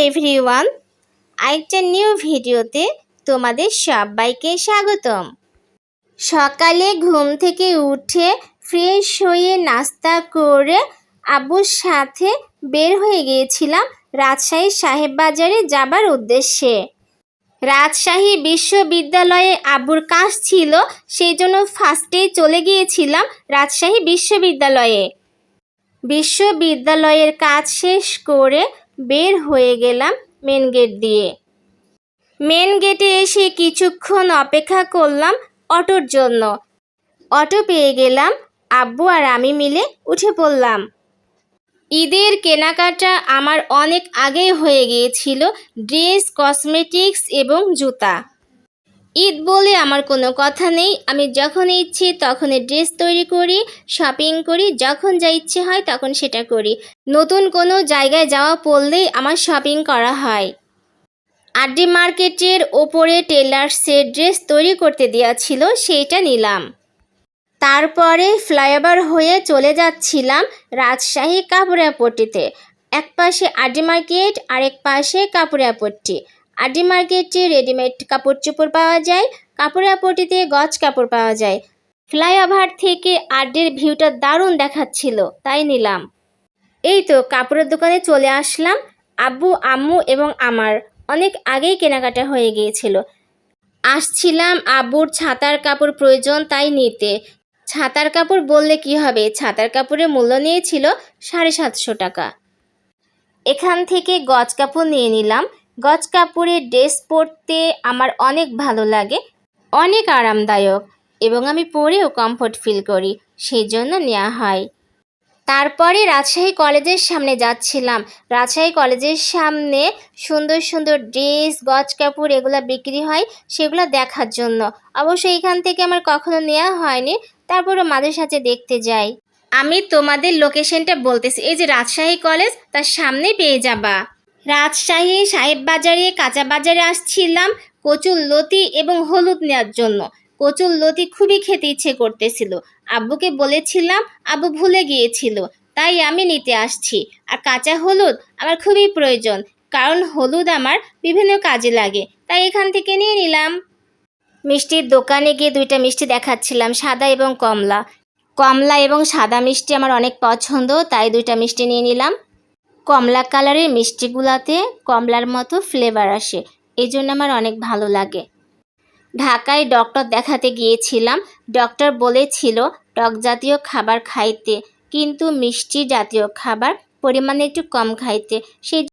Everyone, আরেকটা new ভিডিওতে তোমাদের সবাইকে স্বাগতম। সকালে ঘুম থেকে উঠে ফ্রেশ হয়ে নাস্তা করে আব্বুর সাথে বের হয়ে গিয়েছিলাম রাজশাহী সাহেব বাজারে যাবার উদ্দেশ্যে। রাজশাহী বিশ্ববিদ্যালয়ে আব্বুর কাজ ছিল, সেই জন্য ফার্স্টেই চলে গিয়েছিলাম রাজশাহী বিশ্ববিদ্যালয়ে। বিশ্ববিদ্যালয়ের কাজ শেষ করে বের হয়ে গেলাম মেন গেট দিয়ে। মেন গেটে এসে কিছুক্ষণ অপেক্ষা করলাম অটোর জন্য। অটো পেয়ে গেলাম, আব্বু আর আমি মিলে উঠে পড়লাম। ঈদের কেনাকাটা আমার অনেক আগেই হয়ে গিয়েছিল, ড্রেস, কসমেটিক্স এবং জুতা। ঈদ বলে আমার কোনো কথা নেই, আমি যখন ইচ্ছে তখনই ড্রেস তৈরি করি, শপিং করি, যখন যা ইচ্ছে হয় তখন সেটা করি। নতুন কোনো জায়গায় যাওয়া পড়লেই আমার শপিং করা হয়। আরডি মার্কেটের ওপরে টেলার্সের ড্রেস তৈরি করতে দেওয়া ছিল, সেইটা নিলাম। তারপরে ফ্লাইওভার হয়ে চলে যাচ্ছিলাম রাজশাহী কাপড়াপট্টিতে। এক পাশে আরডি মার্কেট, আরেক পাশে কাপড়াপট্টি। আরডি মার্কেটে রেডিমেড কাপড় চোপড় পাওয়া যায়, কাপড়াপট্টিতে গজ কাপড় পাওয়া যায়। ফ্লাইওভার থেকে আরডির ভিউটা দারুণ দেখাচ্ছিল, তাই নিলাম। এই তো কাপড়ের দোকানে চলে আসলাম। আব্বু, আম্মু এবং আমার অনেক আগেই কেনাকাটা হয়ে গিয়েছিল। আসছিলাম আব্বুর ছাতার কাপড় প্রয়োজন, তাই নিতে। ছাতার কাপড় বললে কি হবে, ছাতার কাপড়ের মূল্য নিয়েছিল 750 টাকা। এখান থেকে গজ কাপড় নিয়ে নিলাম। গজ কাপড়ের ড্রেস পরতে আমার অনেক ভালো লাগে, অনেক আরামদায়ক এবং আমি পরেও কমফোর্ট ফিল করি, সেই জন্য নেওয়া হয়। তারপরে রাজশাহী কলেজের সামনে যাচ্ছিলাম। রাজশাহী কলেজের সামনে সুন্দর সুন্দর ড্রেস, গজ কাপড় এগুলো বিক্রি হয়, সেগুলো দেখার জন্য। অবশ্য এখান থেকে আমার কখনো নেওয়া হয়নি, তারপরে মাঝে সাঝে দেখতে যাই। আমি তোমাদের লোকেশনটা বলতেছি, এই যে রাজশাহী কলেজ, তার সামনে পেয়ে যাবা। রাজশাহী সাহেব বাজারে, কাঁচা বাজারে আসছিলাম কচুর লতি এবং হলুদ নেওয়ার জন্য। কচুর লতি খুবই খেতে ইচ্ছে করতেছিল, আব্বুকে বলেছিলাম, আব্বু ভুলে গিয়েছিল, তাই আমি নিতে আসছি। আর কাঁচা হলুদ আমার খুবই প্রয়োজন, কারণ হলুদ আমার বিভিন্ন কাজে লাগে, তাই এখান থেকে নিয়ে নিলাম। মিষ্টির দোকানে গিয়ে দুইটা মিষ্টি দেখাচ্ছিলাম, সাদা এবং কমলা। কমলা এবং সাদা মিষ্টি আমার অনেক পছন্দ, তাই দুইটা মিষ্টি নিয়ে নিলাম। কমলা কালারের মিষ্টিগুলাতে কমলার মতো ফ্লেভার আসে, এই জন্য আমার অনেক ভালো লাগে। ঢাকায় ডক্টর দেখাতে গিয়েছিলাম, ডক্টর বলেছিল টক জাতীয় খাবার খাইতে, কিন্তু মিষ্টি জাতীয় খাবার পরিমাণে একটু কম খাইতে। সেই